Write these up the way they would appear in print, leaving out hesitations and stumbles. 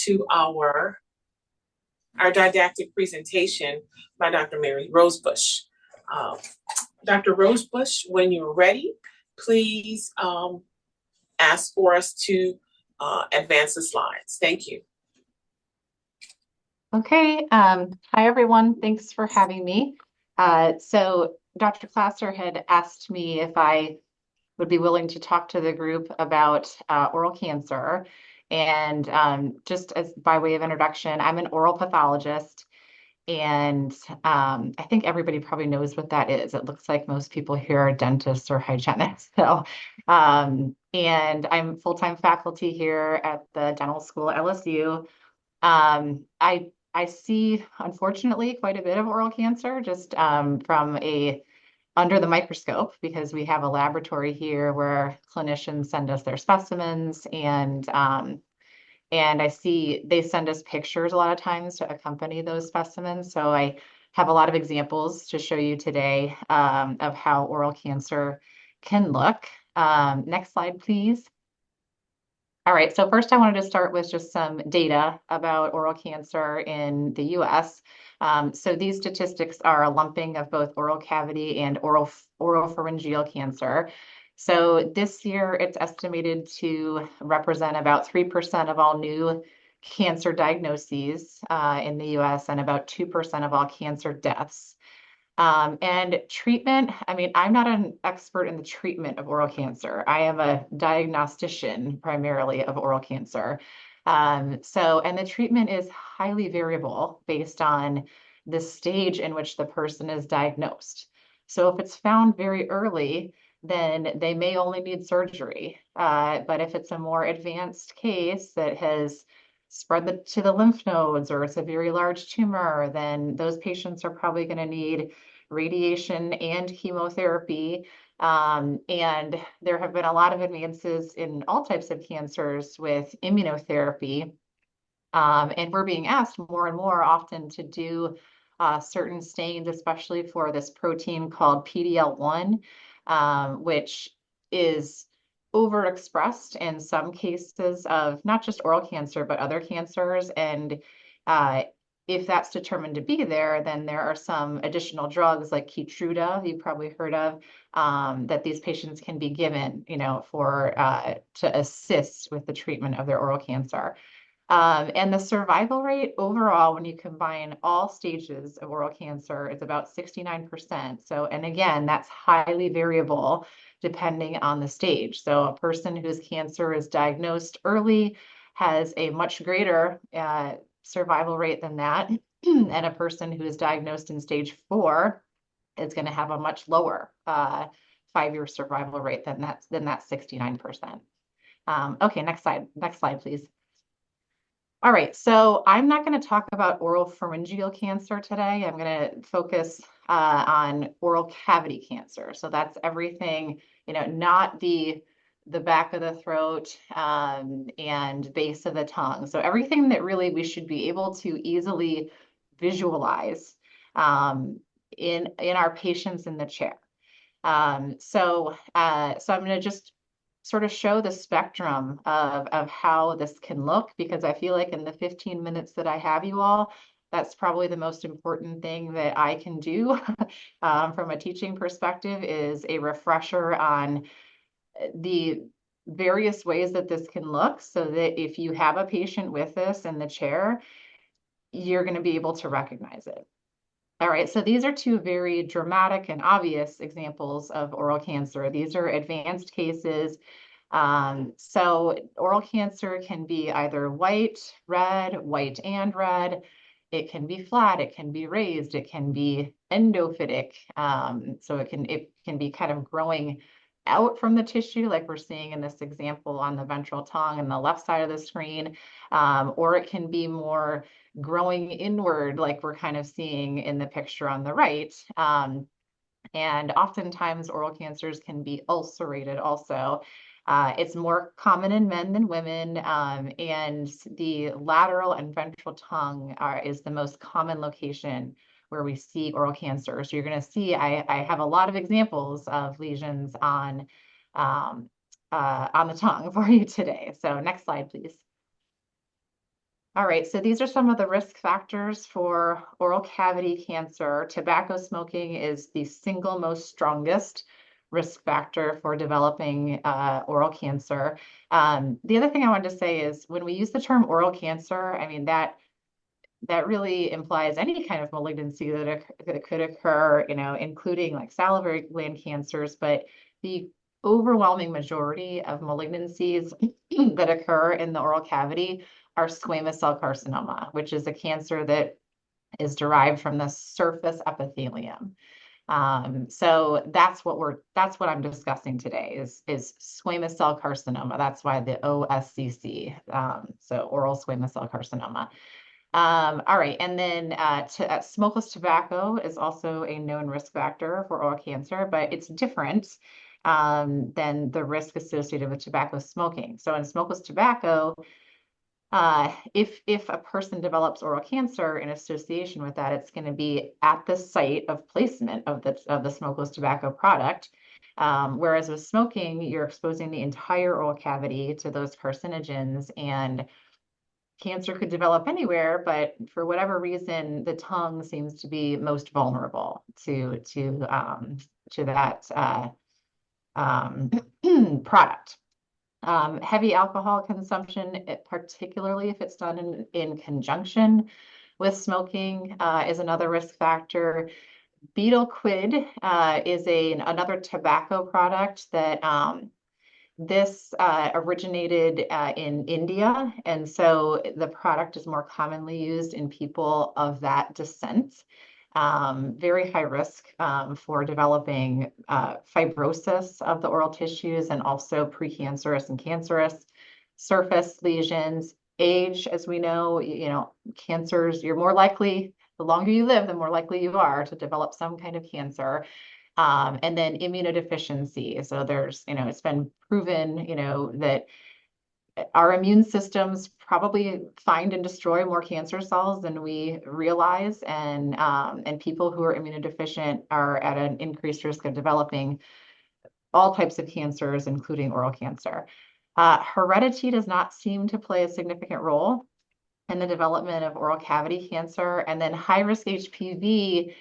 to our didactic presentation by Dr. Mary Rosebush. Uh, Dr. Rosebush, when you're ready, please ask for us to advance the slides. Thank you. Okay, hi everyone, thanks for having me. So Dr. Classer had asked me if I would be willing to talk to the group about oral cancer. And just as by way of introduction, I'm an oral pathologist, and I think everybody probably knows what that is. It looks like most people here are dentists or hygienists. So, and I'm full-time faculty here at the dental school at LSU. I see, unfortunately, quite a bit of oral cancer just from a under the microscope, because we have a laboratory here where clinicians send us their specimens, and I see they send us pictures a lot of times to accompany those specimens. So I have a lot of examples to show you today of how oral cancer can look. Next slide, please. All right, so first I wanted to start with just some data about oral cancer in the US. So these statistics are a lumping of both oral cavity and oropharyngeal cancer. So this year it's estimated to represent about 3% of all new cancer diagnoses in the US and about 2% of all cancer deaths. And treatment, I mean, I'm not an expert in the treatment of oral cancer. I am a diagnostician primarily of oral cancer. And the treatment is highly variable based on the stage in which the person is diagnosed. So if it's found very early, then they may only need surgery. But if it's a more advanced case that has spread to the lymph nodes, or it's a very large tumor, then those patients are probably going to need radiation and chemotherapy. And there have been a lot of advances in all types of cancers with immunotherapy. And we're being asked more and more often to do certain stains, especially for this protein called PD-L1, which is overexpressed in some cases of not just oral cancer, but other cancers. And if that's determined to be there, then there are some additional drugs like Keytruda, you've probably heard of, that these patients can be given, for to assist with the treatment of their oral cancer. And the survival rate overall, when you combine all stages of oral cancer, is about 69%. So, and again, that's highly variable depending on the stage. So a person whose cancer is diagnosed early has a much greater survival rate than that. And a person who is diagnosed in stage 4 is going to have a much lower 5-year survival rate than that 69%. Okay, next slide, please. All right, so I'm not going to talk about oropharyngeal cancer today. I'm going to focus on oral cavity cancer. So that's everything, not the back of the throat and base of the tongue. So everything that really we should be able to easily visualize in our patients in the chair. So I'm going to just sort of show the spectrum of how this can look, because I feel like in the 15 minutes that I have you all, that's probably the most important thing that I can do from a teaching perspective, is a refresher on the various ways that this can look, so that if you have a patient with this in the chair, you're going to be able to recognize it. All right, so these are two very dramatic and obvious examples of oral cancer. These are advanced cases. So oral cancer can be either white and red. It can be flat, it can be raised, it can be endophytic. So it can be kind of growing out from the tissue, like we're seeing in this example on the ventral tongue and the left side of the screen, or it can be more growing inward, like we're kind of seeing in the picture on the right. And oftentimes oral cancers can be ulcerated also. It's more common in men than women, and the lateral and ventral tongue is the most common location where we see oral cancer. So you're going to see I have a lot of examples of lesions on the tongue for you today. So next slide, please. All right, so these are some of the risk factors for oral cavity cancer. Tobacco smoking is the single most strongest risk factor for developing oral cancer. The other thing I wanted to say is when we use the term oral cancer, I mean that really implies any kind of malignancy that could occur, you know, including like salivary gland cancers, but the overwhelming majority of malignancies that occur in the oral cavity are squamous cell carcinoma, which is a cancer that is derived from the surface epithelium. So that's what I'm discussing today is squamous cell carcinoma. That's why the OSCC, so oral squamous cell carcinoma. All right, and then smokeless tobacco is also a known risk factor for oral cancer, but it's different than the risk associated with tobacco smoking. So in smokeless tobacco, if a person develops oral cancer in association with that, it's going to be at the site of placement of the smokeless tobacco product. Whereas with smoking, you're exposing the entire oral cavity to those carcinogens, and cancer could develop anywhere, but for whatever reason, the tongue seems to be most vulnerable to that um, product. Heavy alcohol consumption, particularly if it's done in conjunction with smoking, is another risk factor. Betel quid is another tobacco product that this originated in India, and so the product is more commonly used in people of that descent. Very high risk for developing fibrosis of the oral tissues and also precancerous and cancerous surface lesions. Age, as we know, you know, cancers, you're more likely, the longer you live, the more likely you are to develop some kind of cancer. And then immunodeficiency. So there's, you know, it's been proven, you know, that our immune systems probably find and destroy more cancer cells than we realize. And people who are immunodeficient are at an increased risk of developing all types of cancers, including oral cancer. Heredity does not seem to play a significant role in the development of oral cavity cancer. And then high risk HPV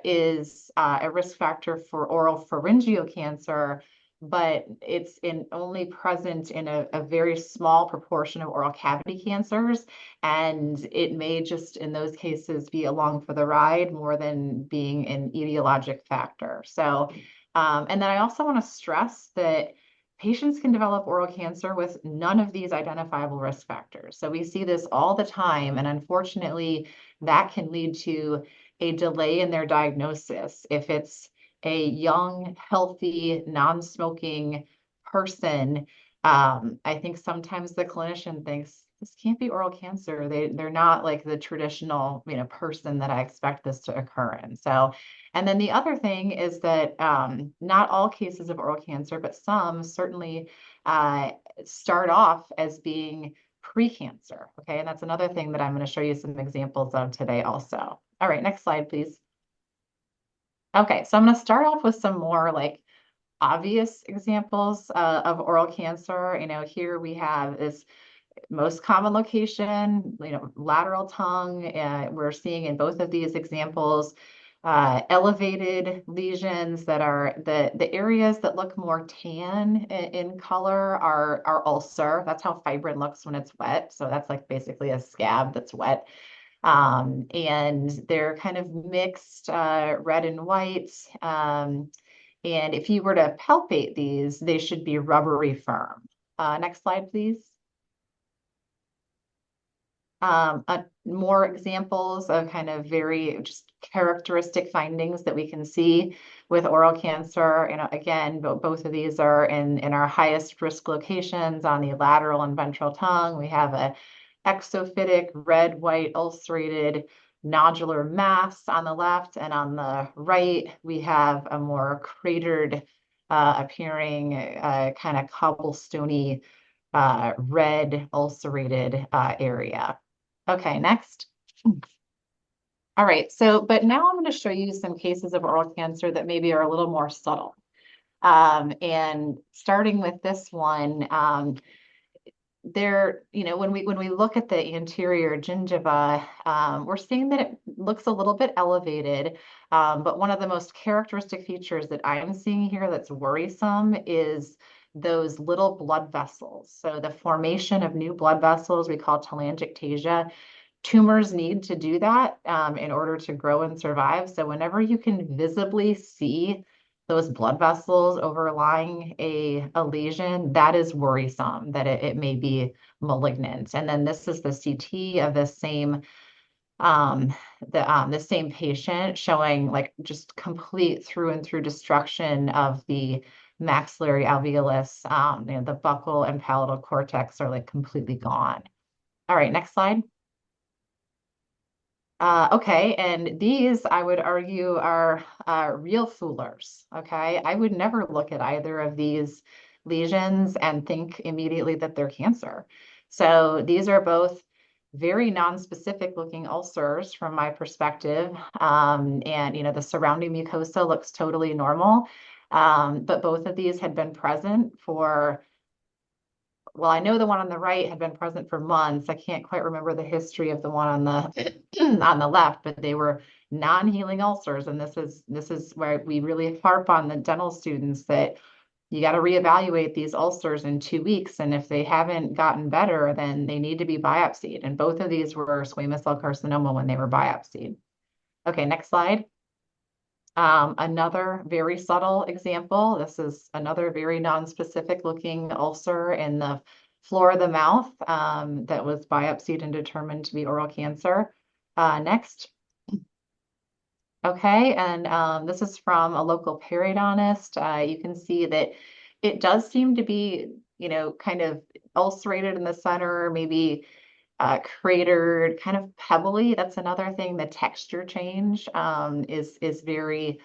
is a risk factor for oral pharyngeal cancer, but it's only present in a very small proportion of oral cavity cancers. And it may just, in those cases, be along for the ride more than being an etiologic factor. So, and then I also want to stress that patients can develop oral cancer with none of these identifiable risk factors. So we see this all the time, and unfortunately, that can lead to a delay in their diagnosis. If it's a young, healthy, non-smoking person, I think sometimes the clinician thinks this can't be oral cancer. They're not like the traditional, you know, person that I expect this to occur in. So, and then the other thing is that not all cases of oral cancer, but some certainly start off as being precancer. Okay, and that's another thing that I'm going to show you some examples of today also. All right, next slide, please. Okay, so I'm going to start off with some more like obvious examples of oral cancer. You know, here we have this most common location, you know, lateral tongue. We're seeing in both of these examples elevated lesions that are the areas that look more tan in color are ulcer. That's how fibrin looks when it's wet. So that's like basically a scab that's wet. And they're kind of mixed red and white. And if you were to palpate these, they should be rubbery firm. Next slide, please. More examples of kind of very just characteristic findings that we can see with oral cancer. You know, again, both of these are in our highest risk locations on the lateral and ventral tongue. We have a exophytic, red, white, ulcerated nodular mass on the left, and on the right, we have a more cratered appearing kind of cobblestoney red ulcerated area. Okay, next. All right, so, but now I'm going to show you some cases of oral cancer that maybe are a little more subtle. And starting with this one, when we look at the anterior gingiva, we're seeing that it looks a little bit elevated. But one of the most characteristic features that I'm seeing here that's worrisome is those little blood vessels. So the formation of new blood vessels we call telangiectasia. Tumors need to do that in order to grow and survive. So whenever you can visibly see those blood vessels overlying a lesion, that is worrisome that it may be malignant. And then this is the CT of um, the same patient showing like just complete through and through destruction of the maxillary alveolus. The buccal and palatal cortex are like completely gone. All right, next slide. Okay, and these I would argue are real foolers. Okay, I would never look at either of these lesions and think immediately that they're cancer. So these are both very non-specific looking ulcers from my perspective. And the surrounding mucosa looks totally normal. But both of these had been present for, well, I know the one on the right had been present for months. I can't quite remember the history of the one on the on the left, but they were non-healing ulcers. And this is where we really harp on the dental students that you got to reevaluate these ulcers in 2 weeks. And if they haven't gotten better, then they need to be biopsied. And both of these were squamous cell carcinoma when they were biopsied. Okay, next slide. Another very subtle example. This is another very non-specific looking ulcer in the floor of the mouth that was biopsied and determined to be oral cancer. Next. Okay, and this is from a local periodontist. You can see that it does seem to be, kind of ulcerated in the center, maybe cratered, kind of pebbly. That's another thing. The texture change is very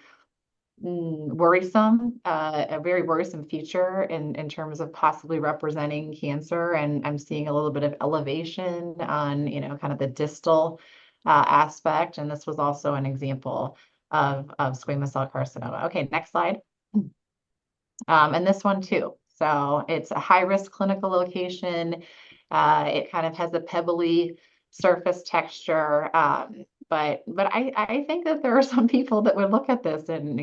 worrisome, a very worrisome feature in terms of possibly representing cancer. And I'm seeing a little bit of elevation on, kind of the distal aspect. And this was also an example of squamous cell carcinoma. Okay, next slide. And this one too. So it's a high risk clinical location. It kind of has a pebbly surface texture. But I think that there are some people that would look at this and,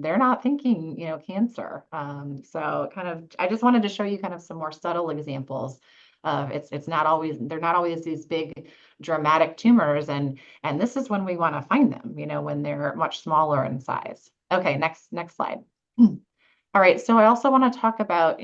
they're not thinking, cancer. So kind of, I just wanted to show you kind of some more subtle examples of it's not always, they're not always these big dramatic tumors. And this is when we want to find them, when they're much smaller in size. Okay, next slide. All right, so I also want to talk about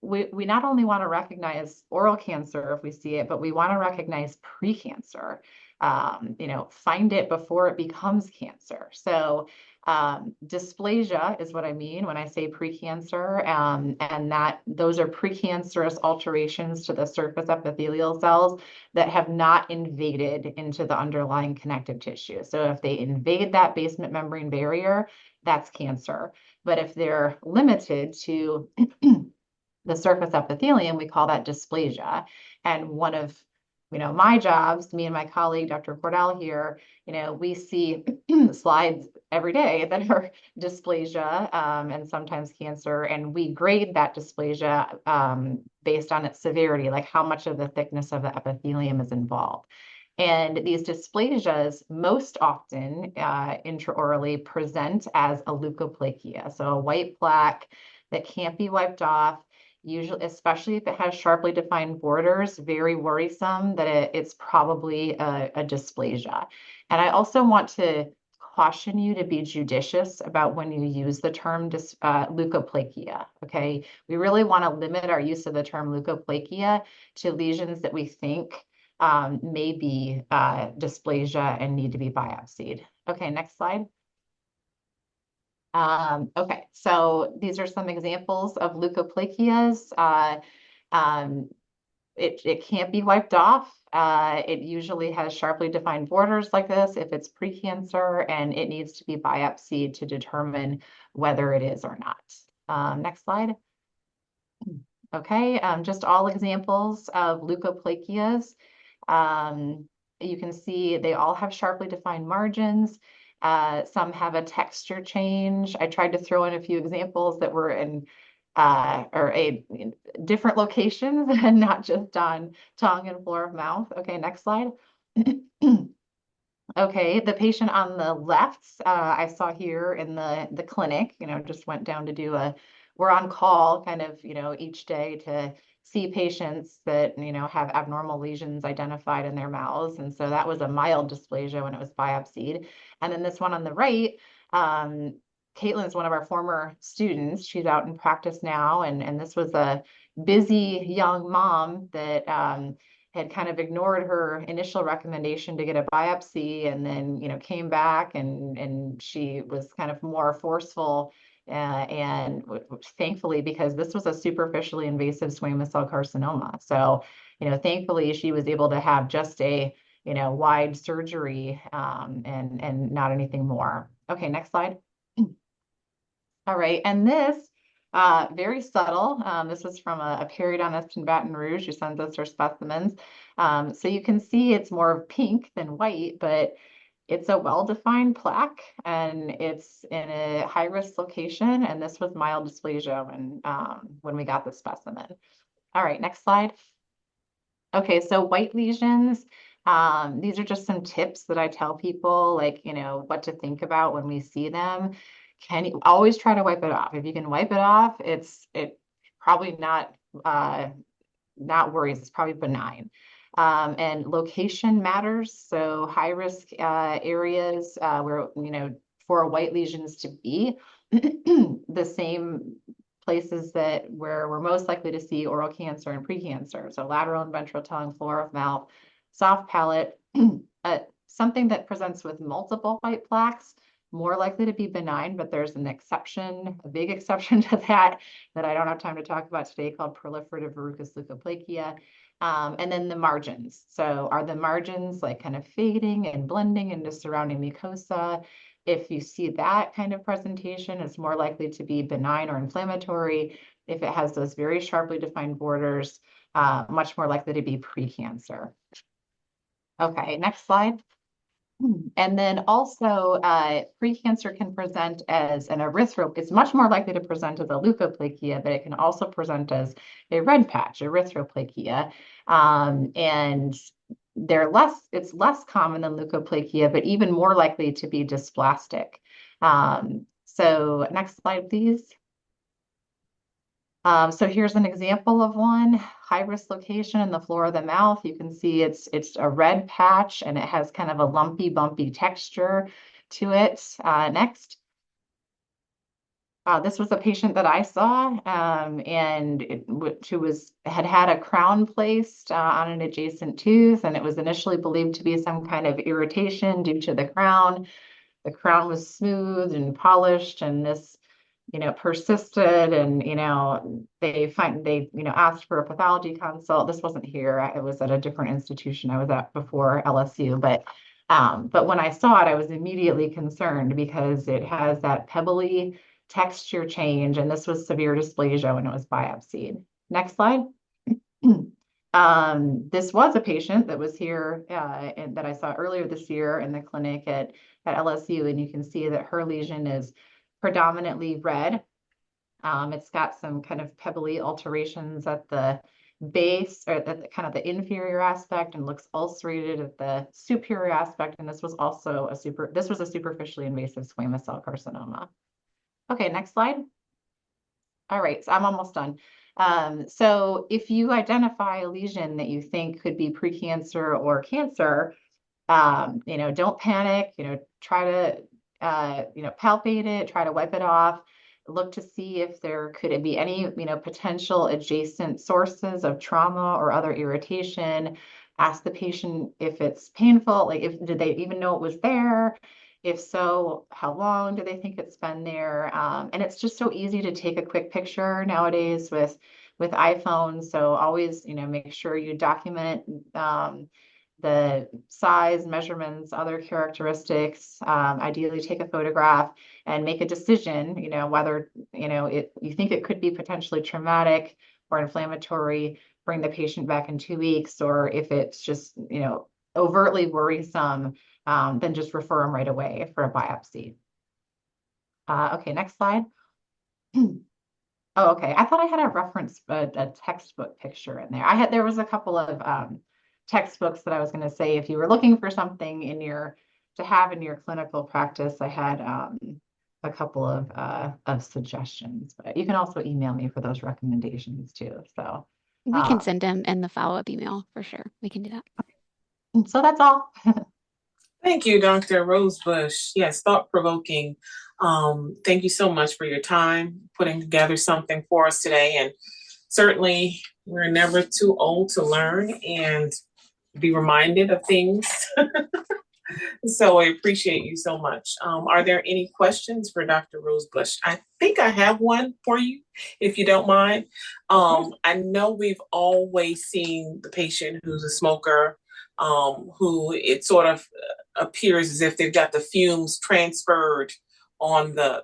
we not only want to recognize oral cancer if we see it, but we want to recognize precancer. Find it before it becomes cancer. So dysplasia is what I mean when I say precancer, and that those are precancerous alterations to the surface epithelial cells that have not invaded into the underlying connective tissue. So if they invade that basement membrane barrier, that's cancer. But if they're limited to the surface epithelium, we call that dysplasia. And one of my jobs, me and my colleague, Dr. Cordell here, we see slides every day that are dysplasia and sometimes cancer, and we grade that dysplasia based on its severity, like how much of the thickness of the epithelium is involved. And these dysplasias most often intraorally present as a leukoplakia, so a white plaque that can't be wiped off, usually, especially if it has sharply defined borders, very worrisome that it's probably a dysplasia. And I also want to caution you to be judicious about when you use the term leukoplakia, okay? We really want to limit our use of the term leukoplakia to lesions that we think may be dysplasia and need to be biopsied. Okay, next slide. Okay, so these are some examples of leukoplakias. It can't be wiped off. It usually has sharply defined borders like this if it's precancer, and it needs to be biopsied to determine whether it is or not. Next slide. Okay, just all examples of leukoplakias. You can see they all have sharply defined margins. Some have a texture change. I tried to throw in a few examples that were in different locations and not just on tongue and floor of mouth. Okay, next slide. Okay, the patient on the left, I saw here in the clinic, just went down to do we're on call kind of, each day to see patients that, have abnormal lesions identified in their mouths. And so that was a mild dysplasia when it was biopsied. And then this one on the right, Caitlin's one of our former students. She's out in practice now. And this was a busy young mom that had kind of ignored her initial recommendation to get a biopsy, and then came back, and she was kind of more forceful, and thankfully, because this was a superficially invasive squamous cell carcinoma, so thankfully she was able to have just a wide surgery, and not anything more. Okay, next slide. All right, and this very subtle. This was from a periodontist in Baton Rouge who sends us her specimens. So you can see it's more pink than white, but it's a well-defined plaque, and it's in a high-risk location. And this was mild dysplasia when we got the specimen. All right, next slide. Okay, so white lesions. These are just some tips that I tell people, like, what to think about when we see them. Can you always try to wipe it off? If you can wipe it off, it's probably not worries. It's probably benign. And location matters. So high risk areas where for white lesions to be the same places where we're most likely to see oral cancer and precancer. So lateral and ventral tongue, floor of mouth, soft palate, something that presents with multiple white plaques, more likely to be benign, but there's an exception, a big exception to that I don't have time to talk about today, called proliferative verrucous leukoplakia. And then the margins. So are the margins like kind of fading and blending into surrounding mucosa? If you see that kind of presentation, it's more likely to be benign or inflammatory. If it has those very sharply defined borders, much more likely to be precancer. Okay, next slide. And then also, precancer can present as an it's much more likely to present as a leukoplakia, but it can also present as a red patch, erythroplakia. And it's less common than leukoplakia, but even more likely to be dysplastic. So next slide, please. So here's an example of one, high-risk location in the floor of the mouth. You can see it's a red patch, and it has kind of a lumpy, bumpy texture to it. Next. This was a patient that I saw, and who had a crown placed on an adjacent tooth, and it was initially believed to be some kind of irritation due to the crown. The crown was smooth and polished, and this persisted, and they asked for a pathology consult. This wasn't here. It was at a different institution I was at before LSU, but when I saw it, I was immediately concerned because it has that pebbly texture change, and this was severe dysplasia when it was biopsied. Next slide. This was a patient that was here and that I saw earlier this year in the clinic at LSU, and you can see that her lesion is predominantly red. It's got some kind of pebbly alterations at the base, or at kind of the inferior aspect, and looks ulcerated at the superior aspect. And this was also a superficially invasive squamous cell carcinoma. Okay, next slide. All right, so I'm almost done. So if you identify a lesion that you think could be precancer or cancer, don't panic, try to, palpate it, try to wipe it off, look to see if there could be any, potential adjacent sources of trauma or other irritation. Ask the patient if it's painful, like did they even know it was there? If so, how long do they think it's been there? And it's just so easy to take a quick picture nowadays with iPhones. So always, make sure you document the size, measurements, other characteristics. Ideally, take a photograph and make a decision. Whether you think it could be potentially traumatic or inflammatory. Bring the patient back in 2 weeks, or if it's just overtly worrisome, then just refer them right away for a biopsy. Okay, next slide. Oh, okay. I thought I had a reference, a textbook picture in there. There was a couple of textbooks that I was going to say if you were looking for something in your to have in your clinical practice, I had a couple of suggestions, but you can also email me for those recommendations too. So, We can um, send them in the follow-up email for sure. We can do that. so that's all. Thank you, Dr. Rosebush. Yes, thought-provoking. Thank you so much for your time putting together something for us today. And certainly, we're never too old to learn and be reminded of things. So I appreciate you so much. Are there any questions for Dr. Rosebush? I think I have one for you, if you don't mind. I know we've always seen the patient who's a smoker, who it sort of appears as if they've got the fumes transferred on the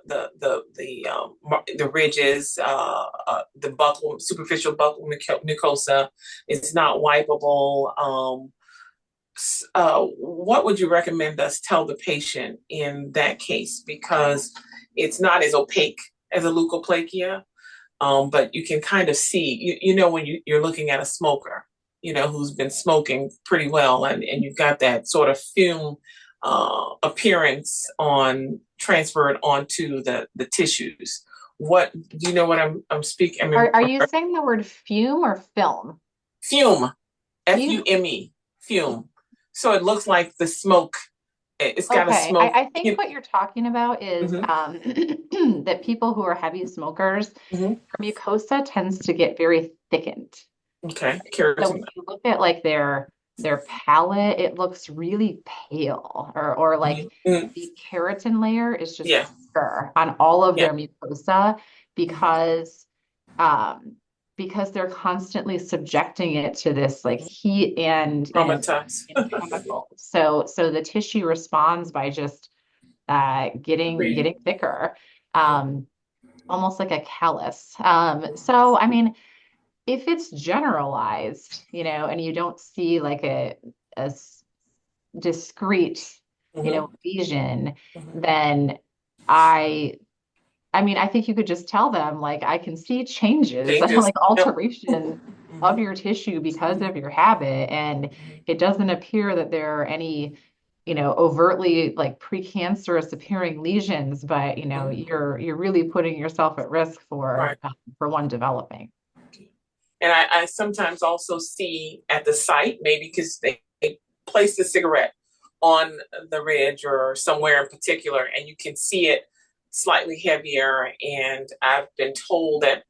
ridges, the buccal, superficial buccal mucosa. It's not wipeable. What would you recommend us tell the patient in that case? Because it's not as opaque as a leukoplakia, but you can kind of see, you know, when you're looking at a smoker, you know, who's been smoking pretty well, and you've got that sort of fume appearance on transferred onto the tissues. What do you know what I'm speaking? I mean, Are you saying the word fume or film? fume, Fume. Fume, fume. So it looks like the smoke. It's got a Okay, smoke. I think what you're talking about is Mhm, that people who are heavy smokers, mhm. their mucosa tends to get very thickened. Okay, So when keratin. you look at like their palate, it looks really pale, or like Mhm. the keratin layer is just Yeah, thicker on all of yeah. their mucosa Mhm. because um because they're constantly subjecting it to this like heat Traumatized. and chemicals. So the tissue responds by just Agreed. getting thicker, um, almost like a callus. So I mean, if it's generalized, and you don't see like a discrete, Mhm, lesion, mhm. then I I mean, I think you could just tell them, like, I can see changes, Changes. like Yep. alteration of Mhm, your tissue because of your habit. And mhm, it doesn't appear that there are any, overtly like precancerous appearing lesions, but mhm. you're really putting yourself at risk Right. for one developing. And I sometimes also see at the site, maybe because they place the cigarette on the ridge or somewhere in particular, and you can see it slightly heavier. And I've been told that,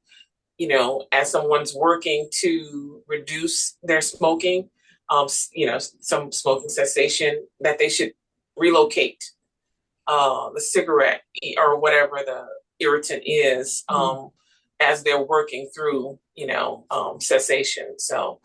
as someone's working to reduce their smoking, some smoking cessation, that they should relocate the cigarette or whatever the irritant is, as they're working through, cessation. So,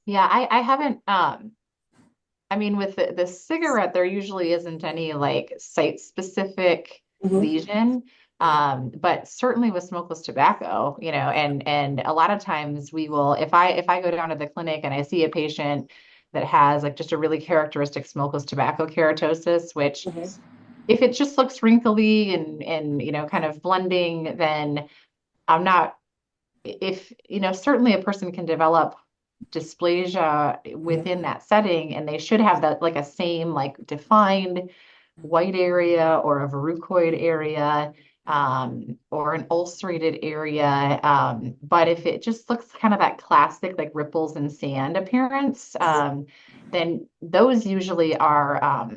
Yeah, I haven't I mean with the cigarette there usually isn't any like site specific mhm, lesion. But certainly with smokeless tobacco, and a lot of times we will if I go down to the clinic and I see a patient that has like just a really characteristic smokeless tobacco keratosis, which mhm, if it just looks wrinkly and kind of blending, then I'm not if certainly a person can develop dysplasia mhm, within that setting and they should have that like a same like defined white area or a verrucoid area, or an ulcerated area, but if it just looks kind of that classic like ripples and sand appearance, then those usually are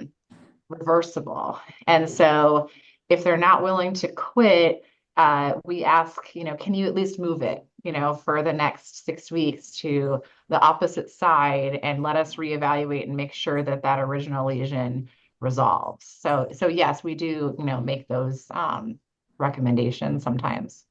reversible. And so if they're not willing to quit, we ask, can you at least move it, for the next 6 weeks to the opposite side and let us reevaluate and make sure that that original lesion resolves. So yes, we do, make those recommendations sometimes.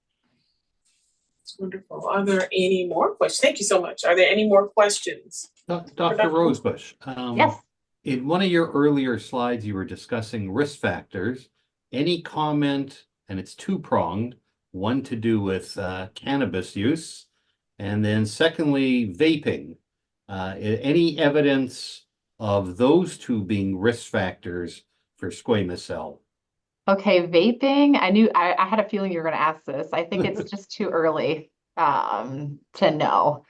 it's wonderful. Are there any more questions? Thank you so much. Are there any more questions for Dr. Dr. Rosebush, Yes. in one of your earlier slides, you were discussing risk factors. Any comment, and it's two-pronged, one to do with cannabis use, and then secondly, vaping. Any evidence of those two being risk factors for squamous cell? Okay, vaping. I had a feeling you were going to ask this. I think it's just too early to know.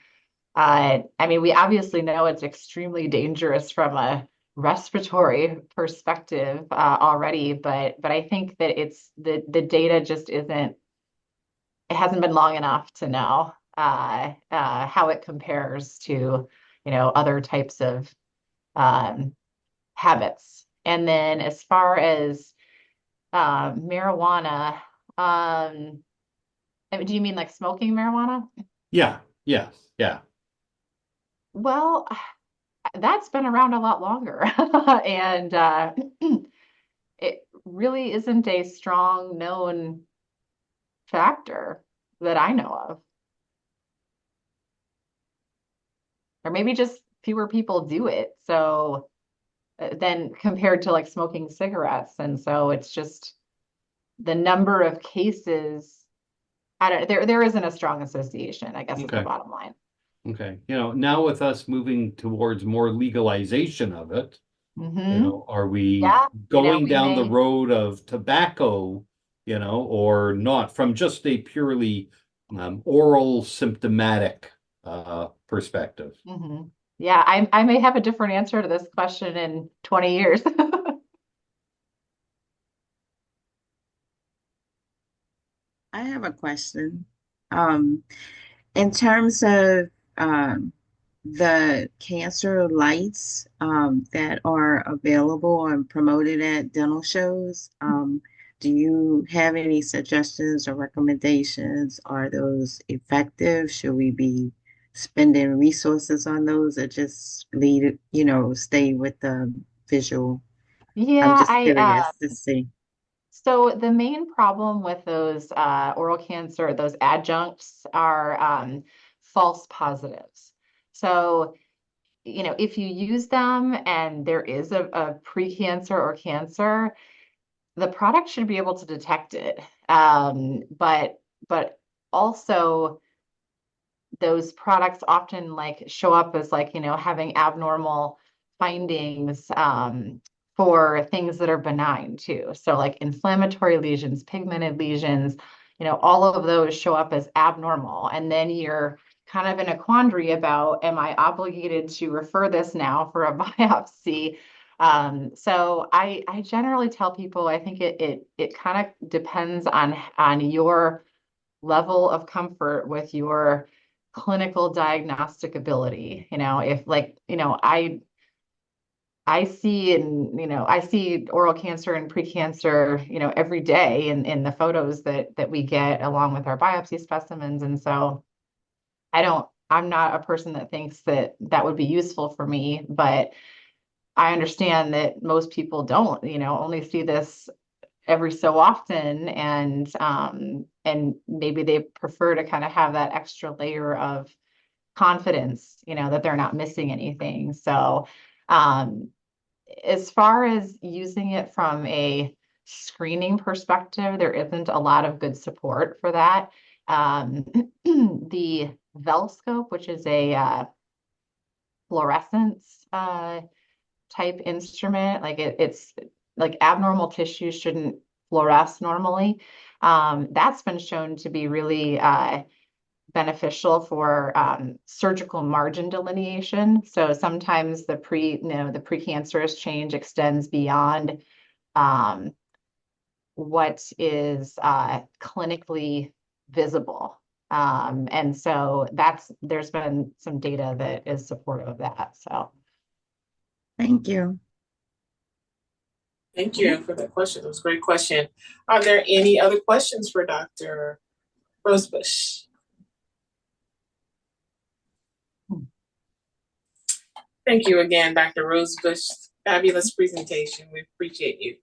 I mean, we obviously know it's extremely dangerous from a respiratory perspective already, but I think that it's the data just isn't, it hasn't been long enough to know how it compares to, other types of um, habits. And then as far as marijuana, do you mean like smoking marijuana? Yeah, yes, yeah. Well, that's been around a lot longer. And it really isn't a strong known factor that I know of. Or maybe just fewer people do it. So then compared to like smoking cigarettes. And so it's just the number of cases, I don't, there isn't a strong association, I guess is the Okay, bottom line. okay. Now with us moving towards more legalization of it, Hmm. are we Yeah, going we down the may. road of tobacco, or not from just a purely oral symptomatic perspective? Hmm. Yeah, I may have a different answer to this question in 20 years. I have a question. Um, in terms of the cancer lights that are available and promoted at dental shows, do you have any suggestions or recommendations? Are those effective? Should we be spending resources on those or just lead it, stay with the visual? I'm Yeah, just curious to see. so the main problem with those oral cancer, those adjuncts are false positives. So, if you use them and there is a precancer or cancer, the product should be able to detect it. But also those products often like show up as like, having abnormal findings for things that are benign too. So like inflammatory lesions, pigmented lesions, all of those show up as abnormal. And then you're kind of in a quandary about, am I obligated to refer this now for a biopsy? So I generally tell people I think it kind of depends on your level of comfort with your clinical diagnostic ability. If like, I see oral cancer and precancer, every day in the photos that we get along with our biopsy specimens. And so I'm not a person that thinks that that would be useful for me, but I understand that most people don't, only see this every so often, and maybe they prefer to kind of have that extra layer of confidence, that they're not missing anything. So um as far as using it from a screening perspective, there isn't a lot of good support for that. um the Velscope, which is a fluorescence type instrument. Like it's like abnormal tissue shouldn't fluoresce normally. That's been shown to be really beneficial for surgical margin delineation. So sometimes the precancerous change extends beyond um, what is clinically visible. And so there's been some data that is supportive of that. So. Thank you. Thank you for that question. It was a great question. Are there any other questions for Dr. Rosebush? Thank you again, Dr. Rosebush. Fabulous presentation. We appreciate you.